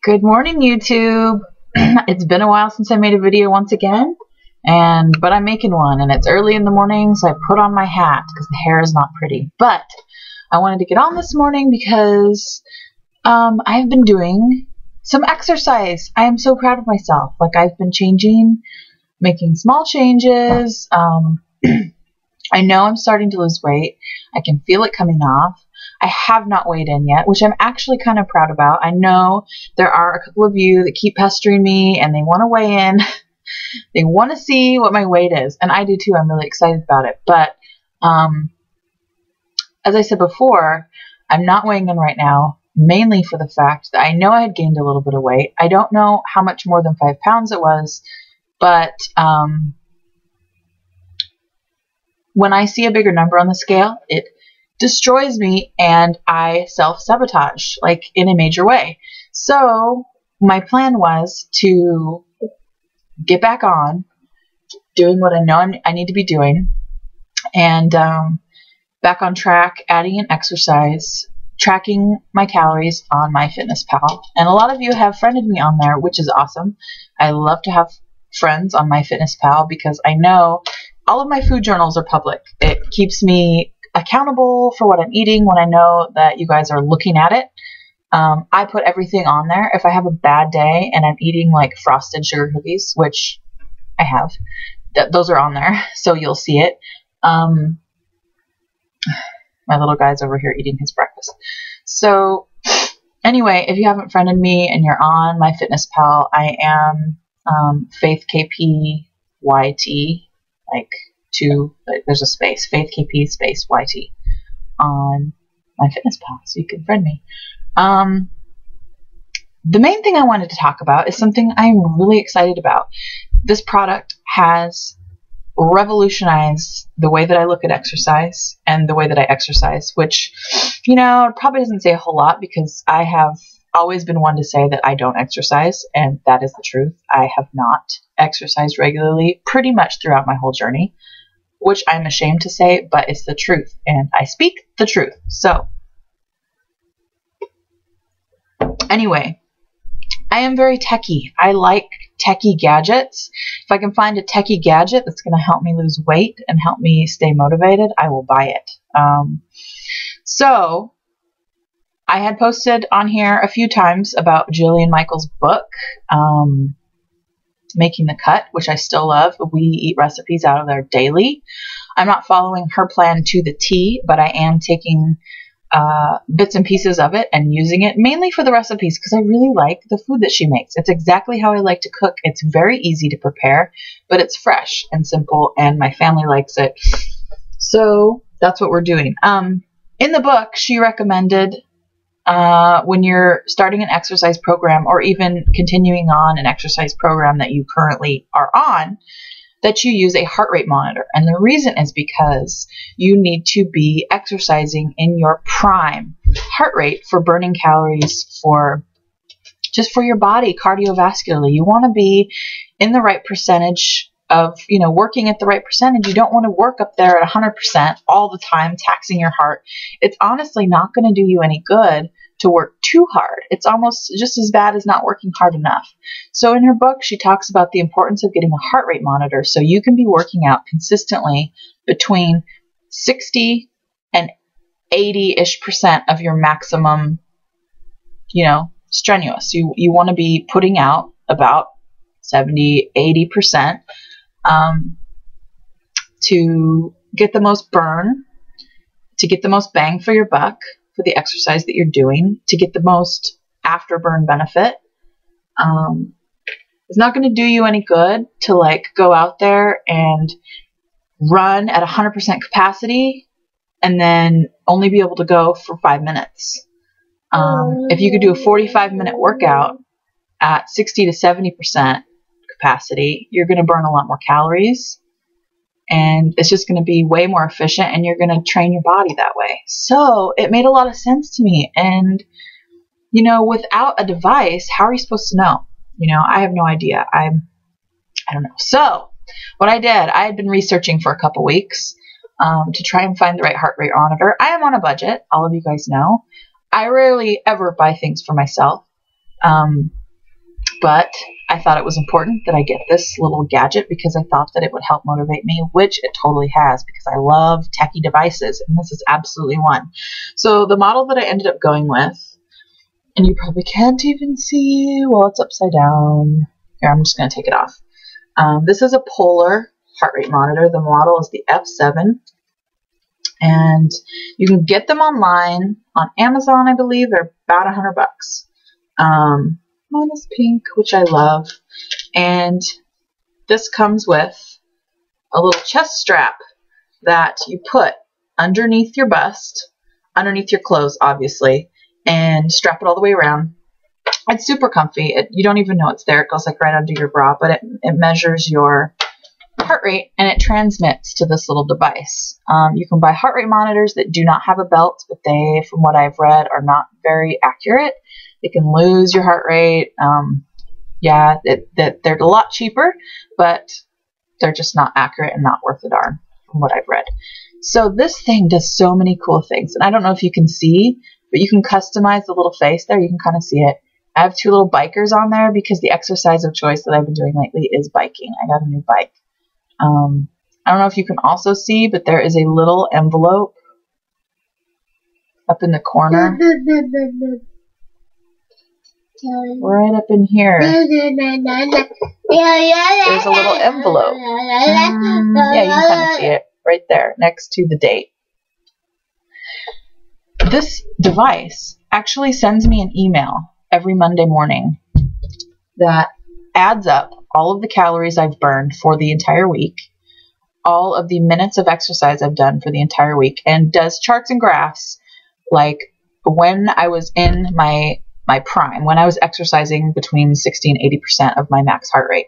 Good morning, YouTube. It's been a while since I made a video once again, but I'm making one, and it's early in the morning, so I put on my hat because the hair is not pretty. But I wanted to get on this morning because I've been doing some exercise. I am so proud of myself. Like, I've been making small changes. I know I'm starting to lose weight. I can feel it coming off. I have not weighed in yet, which I'm actually kind of proud about. I know there are a couple of you that keep pestering me and they want to weigh in. They want to see what my weight is, and I do too. I'm really excited about it. But as I said before, I'm not weighing in right now, mainly for the fact that I know I had gained a little bit of weight. I don't know how much more than 5 pounds it was, but when I see a bigger number on the scale, it destroys me and I self-sabotage, like, in a major way. So my plan was to get back on doing what I know I need to be doing, and back on track, adding in exercise, tracking my calories on MyFitnessPal. And a lot of you have friended me on there, which is awesome. I love to have friends on MyFitnessPal because I know all of my food journals are public. It keeps me accountable for what I'm eating when I know that you guys are looking at it. I put everything on there. If I have a bad day and I'm eating like frosted sugar cookies, which I have, those are on there, so you'll see it. My little guy's over here eating his breakfast. So anyway, if you haven't friended me and you're on MyFitnessPal, I am Faith KP YT, there's a space, Faith KP space YT on MyFitnessPal, so you can friend me. The main thing I wanted to talk about is something I'm really excited about. This product has revolutionized the way that I look at exercise and the way that I exercise, which, it probably doesn't say a whole lot because I have always been one to say that I don't exercise, and that is the truth. I have not exercised regularly pretty much throughout my whole journey, which I'm ashamed to say, but it's the truth, and I speak the truth. So anyway, I am very techie. I like techie gadgets. If I can find a techie gadget that's going to help me lose weight and help me stay motivated, I will buy it. So I had posted on here a few times about Jillian Michaels' book, Making the Cut, which I still love. We eat recipes out of there daily. I'm not following her plan to the T, but I am taking bits and pieces of it and using it mainly for the recipes because I really like the food that she makes. It's exactly how I like to cook. It's very easy to prepare, but it's fresh and simple, and my family likes it. So that's what we're doing. In the book, she recommended when you're starting an exercise program or even continuing on an exercise program that you currently are on, that you use a heart rate monitor. And the reason is because you need to be exercising in your prime heart rate for burning calories, for your body cardiovascularly. You want to be in the right percentage of, working at the right percentage. You don't want to work up there at 100% all the time, taxing your heart. It's honestly not going to do you any good to work too hard. It's almost just as bad as not working hard enough. So in her book, she talks about the importance of getting a heart rate monitor so you can be working out consistently between 60 and 80-ish% of your maximum, strenuous. You want to be putting out about 70, 80% to get the most burn, to get the most bang for your buck for the exercise that you're doing, to get the most afterburn benefit. It's not going to do you any good to go out there and run at 100% capacity and then only be able to go for 5 minutes. If you could do a 45-minute workout at 60 to 70% capacity, you're going to burn a lot more calories, and it's just going to be way more efficient, and you're going to train your body that way. So it made a lot of sense to me. And, without a device, how are you supposed to know? I have no idea. I don't know. So what I did, I had been researching for a couple weeks to try and find the right heart rate monitor. I am on a budget. All of you guys know. I rarely ever buy things for myself. But I thought it was important that I get this little gadget because I thought that it would help motivate me, which it totally has because I love techie devices, and this is absolutely one. So the model that I ended up going with, and you probably can't even see while it's upside down. Here, I'm just going to take it off. This is a polar heart rate monitor. The model is the F7, and you can get them online on Amazon, I believe. They're about $100. Minus pink, which I love. And this comes with a little chest strap that you put underneath your bust, underneath your clothes, obviously, and strap it all the way around. It's super comfy. You don't even know it's there. It goes like right under your bra, but it measures your heart rate and it transmits to this little device. You can buy heart rate monitors that do not have a belt, but they, from what I've read, are not very accurate. They can lose your heart rate. Yeah, they're a lot cheaper, but they're just not accurate and not worth a darn from what I've read. So this thing does so many cool things. And I don't know if you can see, but you can customize the little face there. You can kind of see it. I have two little bikers on there because the exercise of choice that I've been doing lately is biking. I got a new bike. I don't know if you can also see, but there is a little envelope up in the corner. Right up in here. There's a little envelope. Yeah, you can kind of see it right there next to the date. This device actually sends me an email every Monday morning that adds up all of the calories I've burned for the entire week, all of the minutes of exercise I've done for the entire week, and does charts and graphs like when I was in my prime, when I was exercising between 60 and 80% of my max heart rate.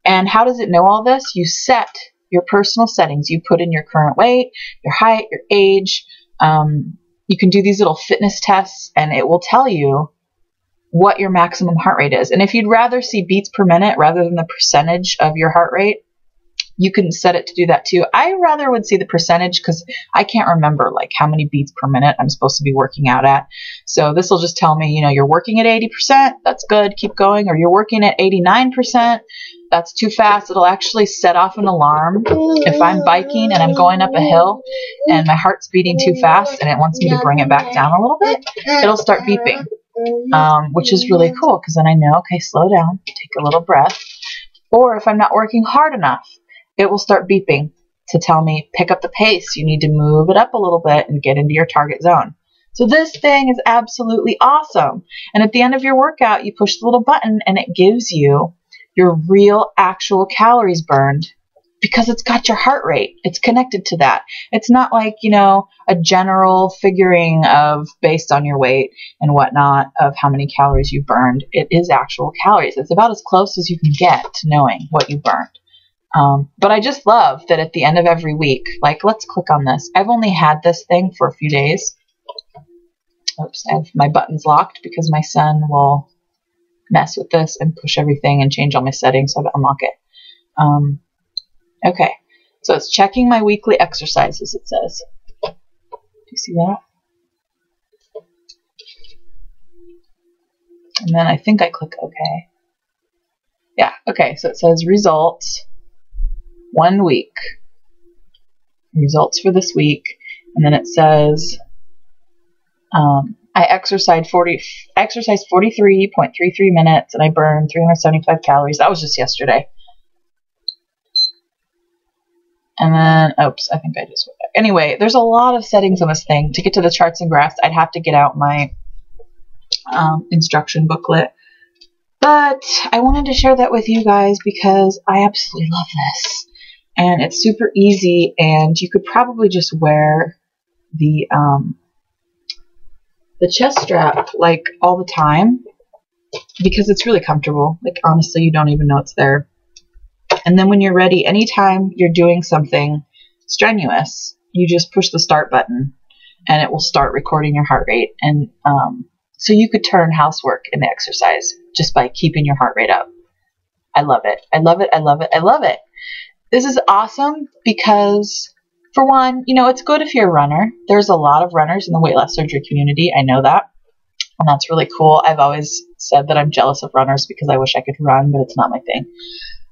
And how does it know all this? You set your personal settings. You put in your current weight, your height, your age. You can do these little fitness tests, and it will tell you what your maximum heart rate is. And if you'd rather see beats per minute rather than the percentage of your heart rate, you can set it to do that too. I rather would see the percentage because I can't remember like how many beats per minute I'm supposed to be working out at. So this will just tell me, you know, you're working at 80%, that's good, keep going. Or you're working at 89%, that's too fast. It'll actually set off an alarm if I'm biking and I'm going up a hill and my heart's beating too fast and it wants me to bring it back down a little bit. It'll start beeping, which is really cool because then I know, okay, slow down, take a little breath. Or if I'm not working hard enough, it will start beeping to tell me, pick up the pace. You need to move it up a little bit and get into your target zone. So this thing is absolutely awesome. And at the end of your workout, you push the little button and it gives you your real actual calories burned because it's got your heart rate. It's connected to that. It's not like, you know, a general figuring of based on your weight and whatnot of how many calories you burned. It is actual calories. It's about as close as you can get to knowing what you burned. But I just love that at the end of every week, like let's click on this. I've only had this thing for a few days. Oops, I have my buttons locked because my son will mess with this and push everything and change all my settings so I have to unlock it. Okay, so it's checking my weekly exercises, it says. Do you see that? And then I think I click OK. Yeah, okay, so it says results. 1 week, results for this week, and then it says I exercised 43.33 minutes and I burned 375 calories. That was just yesterday. And then, oops, I think I just went back. Anyway, there's a lot of settings on this thing. To get to the charts and graphs, I'd have to get out my instruction booklet. But I wanted to share that with you guys because I absolutely love this. And it's super easy, and you could probably just wear the chest strap like all the time because it's really comfortable. Like honestly, you don't even know it's there. And then when you're ready, anytime you're doing something strenuous, you just push the start button and it will start recording your heart rate. And so you could turn housework into exercise just by keeping your heart rate up. I love it. I love it. I love it. I love it. This is awesome because, for one, you know, it's good if you're a runner. There's a lot of runners in the weight loss surgery community. I know that. And that's really cool. I've always said that I'm jealous of runners because I wish I could run, but it's not my thing.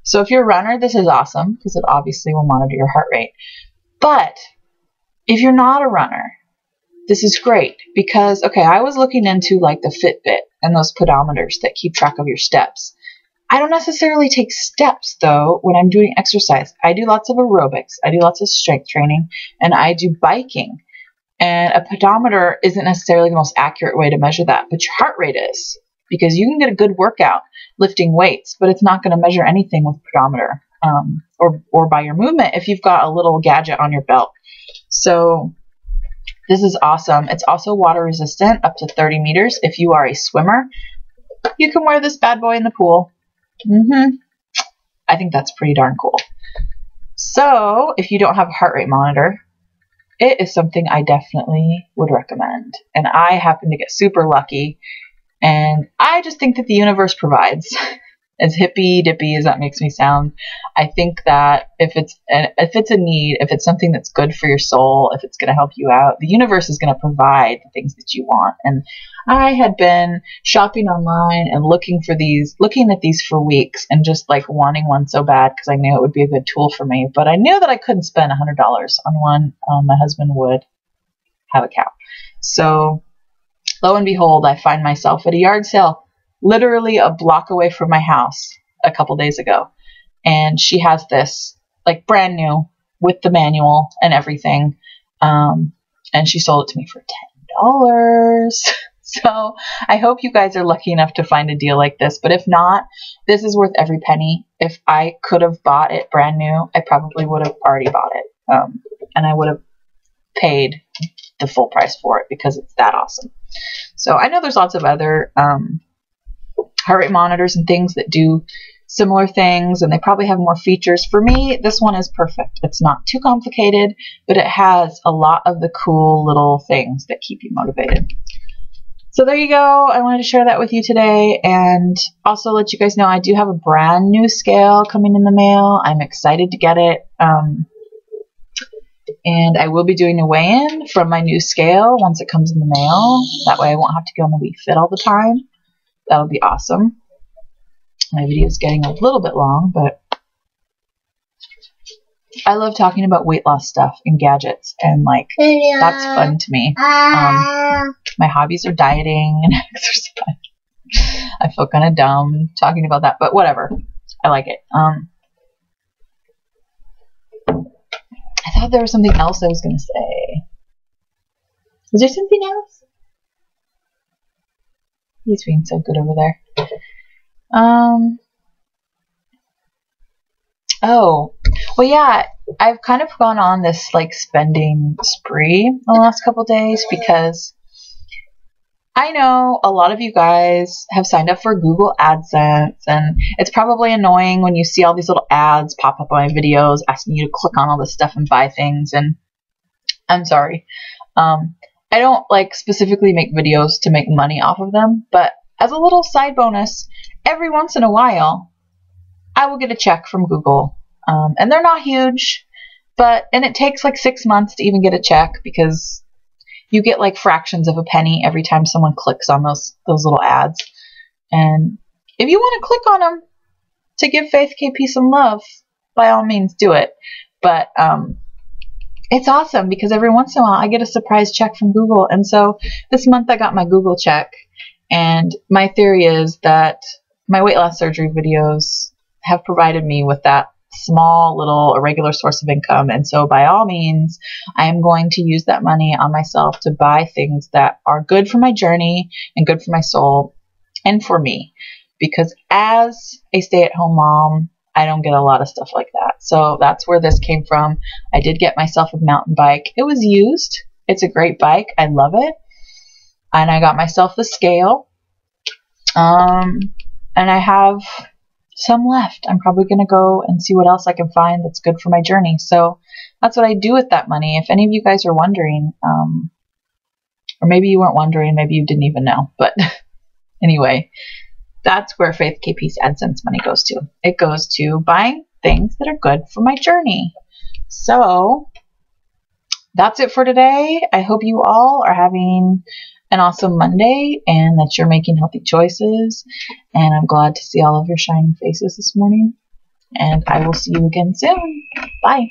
So if you're a runner, this is awesome because it obviously will monitor your heart rate. But if you're not a runner, this is great because, okay, I was looking into like the Fitbit and those pedometers that keep track of your steps. I don't necessarily take steps though when I'm doing exercise. I do lots of aerobics, I do lots of strength training, and I do biking. And a pedometer isn't necessarily the most accurate way to measure that, but your heart rate is, because you can get a good workout lifting weights, but it's not going to measure anything with pedometer or by your movement if you've got a little gadget on your belt. So this is awesome. It's also water resistant up to 30 meters. If you are a swimmer, you can wear this bad boy in the pool. I think that's pretty darn cool. So if you don't have a heart rate monitor, it is something I definitely would recommend. And I happen to get super lucky, and I just think that the universe provides. As hippy dippy as that makes me sound, I think that if it's a need, if it's something that's good for your soul, if it's going to help you out, the universe is going to provide the things that you want. And I had been shopping online and looking at these for weeks and just like wanting one so bad because I knew it would be a good tool for me. But I knew that I couldn't spend $100 on one. My husband would have a cow. So lo and behold, I find myself at a yard sale literally a block away from my house a couple days ago. And she has this like brand new with the manual and everything. And she sold it to me for $10. So I hope you guys are lucky enough to find a deal like this. But if not, this is worth every penny. If I could have bought it brand new, I probably would have already bought it. And I would have paid the full price for it because it's that awesome. So I know there's lots of other heart rate monitors and things that do similar things, and they probably have more features. For me, this one is perfect. It's not too complicated, but it has a lot of the cool little things that keep you motivated. So there you go. I wanted to share that with you today, and also let you guys know I do have a brand new scale coming in the mail. I'm excited to get it. And I will be doing a weigh-in from my new scale once it comes in the mail. That way I won't have to go on the Wii Fit all the time. That'll be awesome. My video is getting a little bit long, but I love talking about weight loss stuff and gadgets, and like that's fun to me. My hobbies are dieting and exercise. I feel kind of dumb talking about that, but whatever. I like it. I thought there was something else I was going to say. Was there something else? He's being so good over there. Oh, well, yeah, I've kind of gone on this like spending spree in the last couple days because I know a lot of you guys have signed up for Google AdSense, and it's probably annoying when you see all these little ads pop up on my videos asking you to click on all this stuff and buy things. And I'm sorry. I don't like specifically make videos to make money off of them, but as a little side bonus, every once in a while, I will get a check from Google. And they're not huge, and it takes like 6 months to even get a check because you get like fractions of a penny every time someone clicks on those little ads. And if you want to click on them to give Faith KP some love, by all means do it. But it's awesome because every once in a while I get a surprise check from Google. And so this month I got my Google check, and my theory is that my weight loss surgery videos have provided me with that small little irregular source of income. And so by all means, I am going to use that money on myself to buy things that are good for my journey and good for my soul and for me. Because as a stay-at-home mom, I don't get a lot of stuff like that. So that's where this came from. I did get myself a mountain bike. It was used. It's a great bike. I love it. And I got myself the scale. And I have some left. I'm probably going to go and see what else I can find that's good for my journey. So that's what I do with that money. If any of you guys are wondering, or maybe you weren't wondering, maybe you didn't even know. But anyway, that's where Faith KP's AdSense money goes to. It goes to buying things that are good for my journey. So that's it for today. I hope you all are having an awesome Monday and that you're making healthy choices. And I'm glad to see all of your shining faces this morning. And I will see you again soon. Bye.